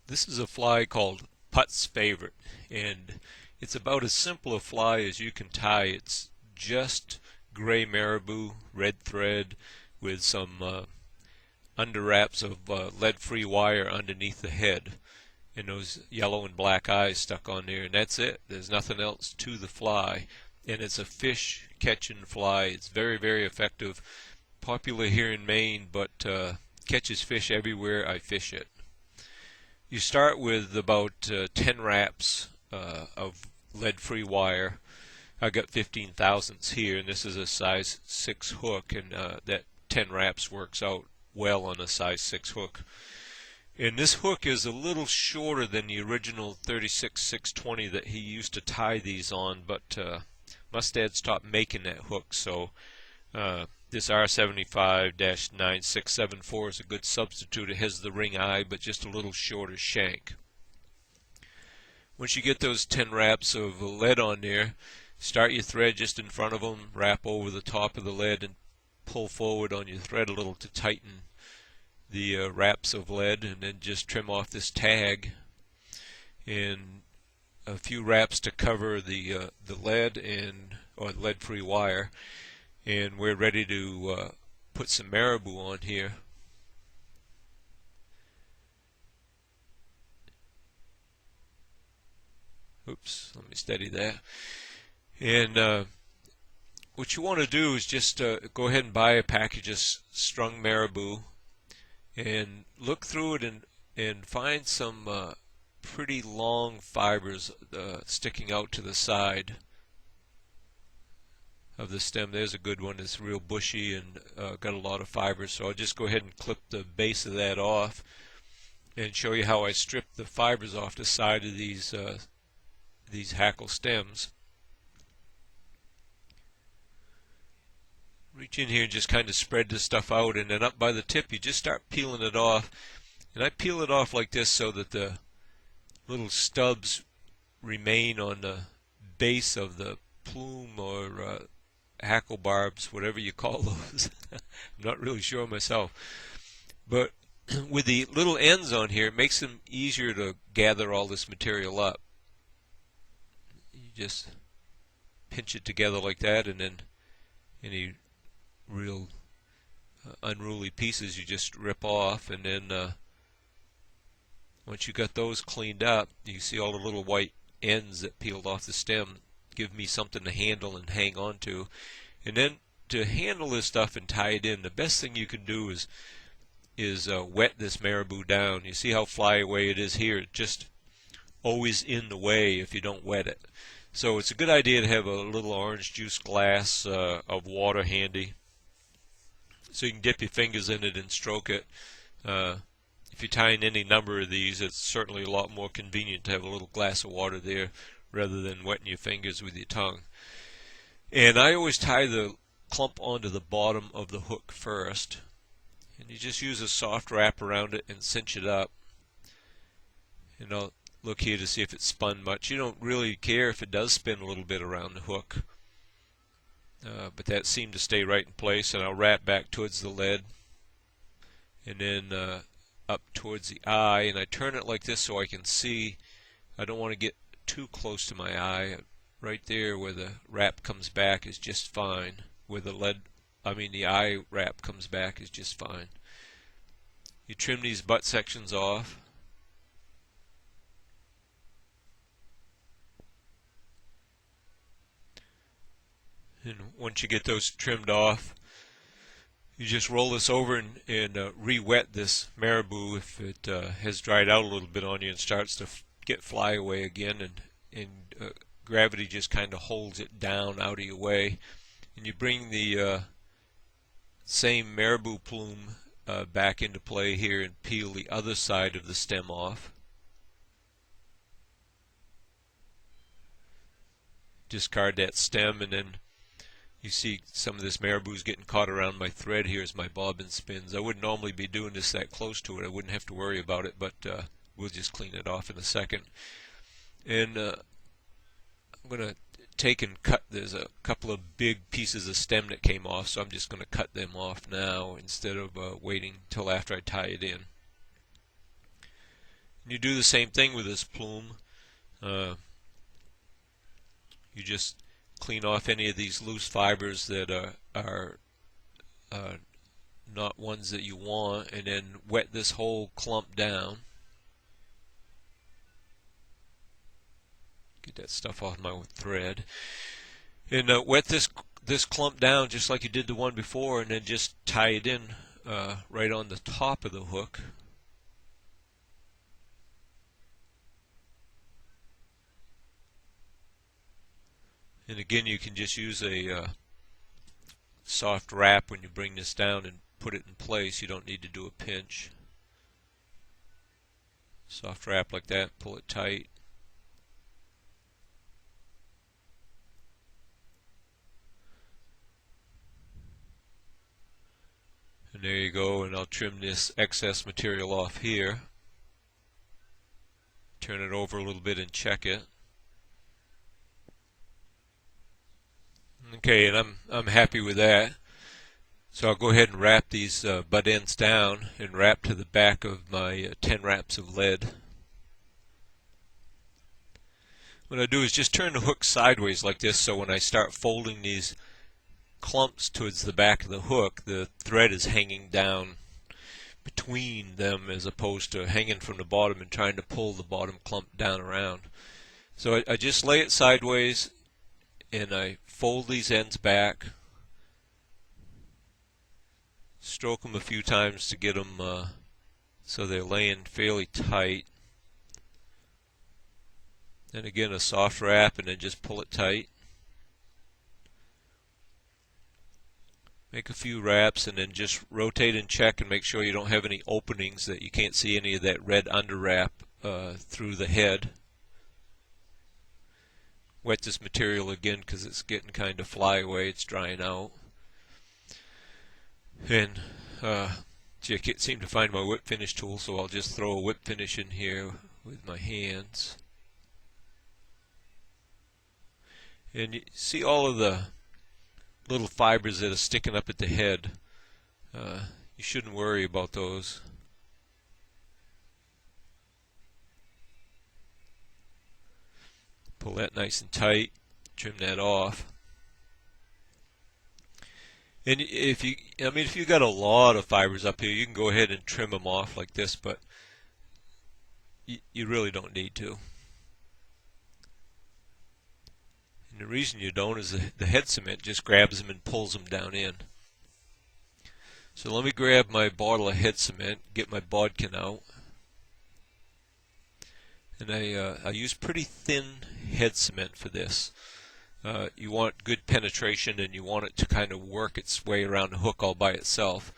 This is a fly called Putt's Favorite, and it's about as simple a fly as you can tie. It's just gray marabou, red thread, with some under wraps of lead-free wire underneath the head, and those yellow and black eyes stuck on there, and that's it. There's nothing else to the fly, and it's a fish catching fly. It's very, very effective. Popular here in Maine, but catches fish everywhere I fish it. You start with about 10 wraps of lead-free wire. I got 15 thousandths here, and this is a size 6 hook, and that 10 wraps works out well on a size 6 hook. And this hook is a little shorter than the original 36-620 that he used to tie these on, but Mustad stopped making that hook, so this R75-9674 is a good substitute. It has the ring eye, but just a little shorter shank. Once you get those 10 wraps of lead on there, start your thread just in front of them, wrap over the top of the lead, and pull forward on your thread a little to tighten the wraps of lead, and then just trim off this tag, and a few wraps to cover the lead or lead-free wire. And we're ready to put some marabou on here. Oops, let me steady that. And what you want to do is just go ahead and buy a package of strung marabou and look through it and find some pretty long fibers sticking out to the side of the stem. There's a good one. It's real bushy and got a lot of fibers, so I'll just go ahead and clip the base of that off and show you how I strip the fibers off the side of these hackle stems. Reach in here and just kind of spread this stuff out, and then up by the tip you just start peeling it off. And I peel it off like this so that the little stubs remain on the base of the plume or hackle barbs, whatever you call those. I'm not really sure myself. But with the little ends on here, it makes them easier to gather all this material up. You just pinch it together like that, and then any real unruly pieces you just rip off, and then once you got those cleaned up, you see all the little white ends that peeled off the stem. Give me something to handle and hang on to. And then to handle this stuff and tie it in, the best thing you can do is wet this marabou down. You see how fly away it is here. It's just always in the way if you don't wet it. So it's a good idea to have a little orange juice glass of water handy, so you can dip your fingers in it and stroke it. If you're tying any number of these, it's certainly a lot more convenient to have a little glass of water there rather than wetting your fingers with your tongue. And I always tie the clump onto the bottom of the hook first, and you just use a soft wrap around it and cinch it up. And I'll look here to see if it's spun much. You don't really care if it does spin a little bit around the hook, but that seemed to stay right in place. And I'll wrap back towards the lead, and then up towards the eye, and I turn it like this so I can see. I don't want to get too close to my eye. Right there where the wrap comes back is just fine. Where the eye wrap comes back is just fine. You trim these butt sections off. And once you get those trimmed off, you just roll this over and re-wet this marabou if it has dried out a little bit on you and starts to get fly away again, and gravity just kind of holds it down out of your way. And you bring the same marabou plume back into play here and peel the other side of the stem off. Discard that stem, and then you see some of this marabou's getting caught around my thread here as my bobbin spins. I wouldn't normally be doing this that close to it. I wouldn't have to worry about it, but we'll just clean it off in a second. And I'm going to take and cut. There's a couple of big pieces of stem that came off, so I'm just going to cut them off now instead of waiting till after I tie it in. You do the same thing with this plume. You just clean off any of these loose fibers that are not ones that you want, and then wet this whole clump down. Get that stuff off my thread. And wet this clump down just like you did the one before, and then just tie it in right on the top of the hook. And again, you can just use a soft wrap when you bring this down and put it in place. You don't need to do a pinch. Soft wrap like that, pull it tight. And there you go, and I'll trim this excess material off here. Turn it over a little bit and check it. Okay, and I'm happy with that. So I'll go ahead and wrap these butt ends down and wrap to the back of my 10 wraps of lead. What I do is just turn the hook sideways like this, so when I start folding these clumps towards the back of the hook, the thread is hanging down between them as opposed to hanging from the bottom and trying to pull the bottom clump down around. So I just lay it sideways and I fold these ends back, stroke them a few times to get them so they're laying fairly tight. Then again a soft wrap and then just pull it tight. Make a few wraps and then just rotate and check and make sure you don't have any openings, that you can't see any of that red under wrap through the head. Wet this material again because it's getting kind of fly away, it's drying out. And gee, I can't seem to find my whip finish tool, so I'll just throw a whip finish in here with my hands. And you see all of the little fibers that are sticking up at the head. You shouldn't worry about those. Pull that nice and tight, trim that off. And if you got a lot of fibers up here, you can go ahead and trim them off like this, but you really don't need to. And the reason you don't is the head cement just grabs them and pulls them down in. So let me grab my bottle of head cement, get my bodkin out. And I use pretty thin head cement for this. You want good penetration and you want it to kind of work its way around the hook all by itself.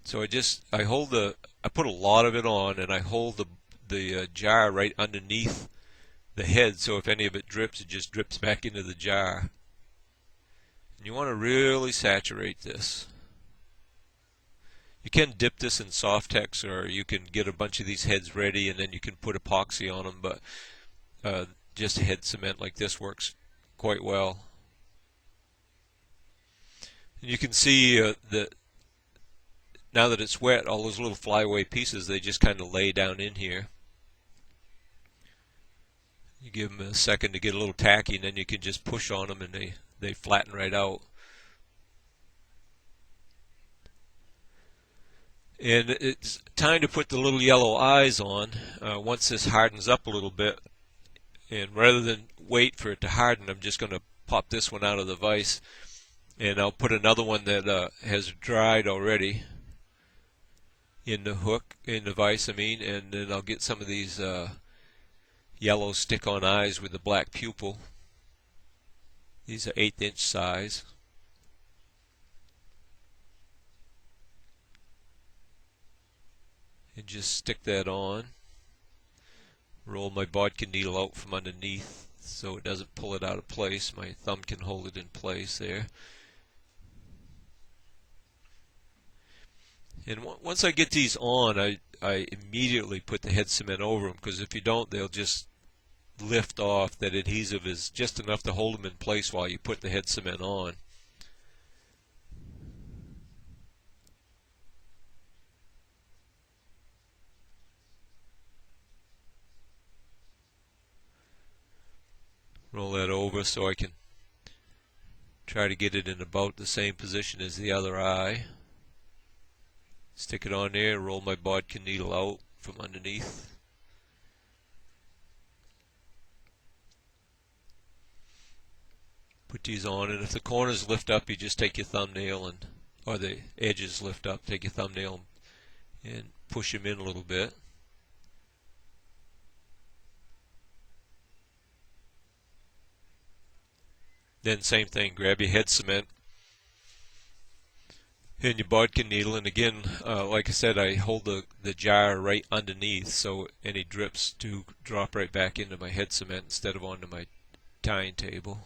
So I put a lot of it on, and I hold the jar right underneath the head, so if any of it drips, it just drips back into the jar. And you want to really saturate this. You can dip this in Softex, or you can get a bunch of these heads ready and then you can put epoxy on them, but just head cement like this works quite well. And you can see that now that it's wet, all those little flyaway pieces, they just kind of lay down in here. You give them a second to get a little tacky, and then you can just push on them and they flatten right out. And it's time to put the little yellow eyes on once this hardens up a little bit. And rather than wait for it to harden, I'm just going to pop this one out of the vise, and I'll put another one that has dried already in the hook, in the vise, and then I'll get some of these yellow stick-on eyes with the black pupil. These are 1/8 inch size. And just stick that on. Roll my bodkin needle out from underneath so it doesn't pull it out of place. My thumb can hold it in place there. And once I get these on, I immediately put the head cement over them, because if you don't, they'll just lift off. That adhesive is just enough to hold them in place while you put the head cement on. Roll that over so I can try to get it in about the same position as the other eye. Stick it on there, roll my bodkin needle out from underneath. Put these on, and if the corners lift up, you just take your thumbnail and, or the edges lift up, take your thumbnail and push them in a little bit. Then same thing, grab your head cement and your bodkin needle, and again, like I said, I hold the jar right underneath so any drips do drop right back into my head cement instead of onto my tying table.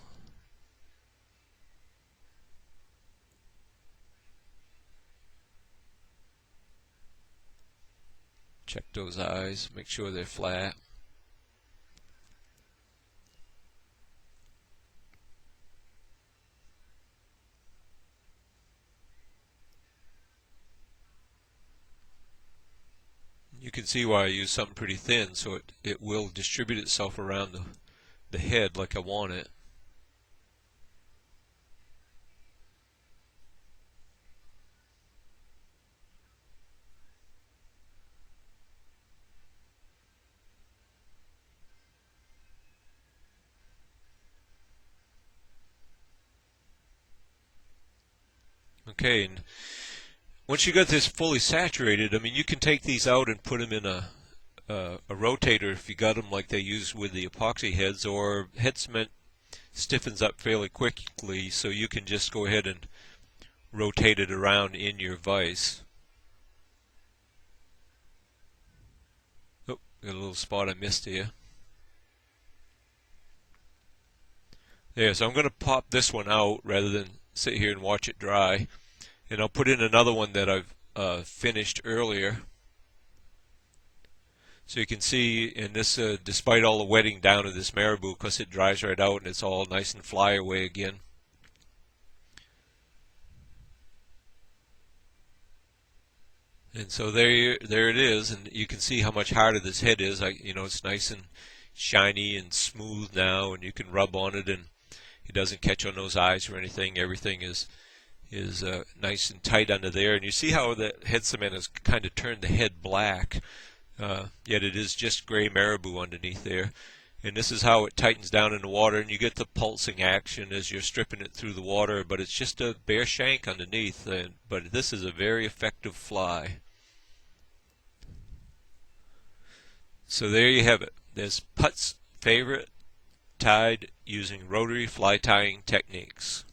Check those eyes, make sure they're flat. You can see why I use something pretty thin, so it will distribute itself around the head like I want it. Okay, and once you got this fully saturated, I mean, you can take these out and put them in a rotator if you got them like they use with the epoxy heads, or head cement stiffens up fairly quickly, so you can just go ahead and rotate it around in your vise. Oh, got a little spot I missed here. There, so I'm going to pop this one out rather than sit here and watch it dry. And I'll put in another one that I've finished earlier. So you can see in this, despite all the wetting down of this marabou, because it dries right out and it's all nice and fly away again. And so there it is, and you can see how much harder this head is. It's nice and shiny and smooth now, and you can rub on it, and it doesn't catch on those eyes or anything. Everything is nice and tight under there, and you see how the head cement has kind of turned the head black, yet it is just gray marabou underneath there. And this is how it tightens down in the water, and you get the pulsing action as you're stripping it through the water, but it's just a bare shank underneath. But this is a very effective fly. So there you have it. There's Putt's favorite tied using rotary fly tying techniques.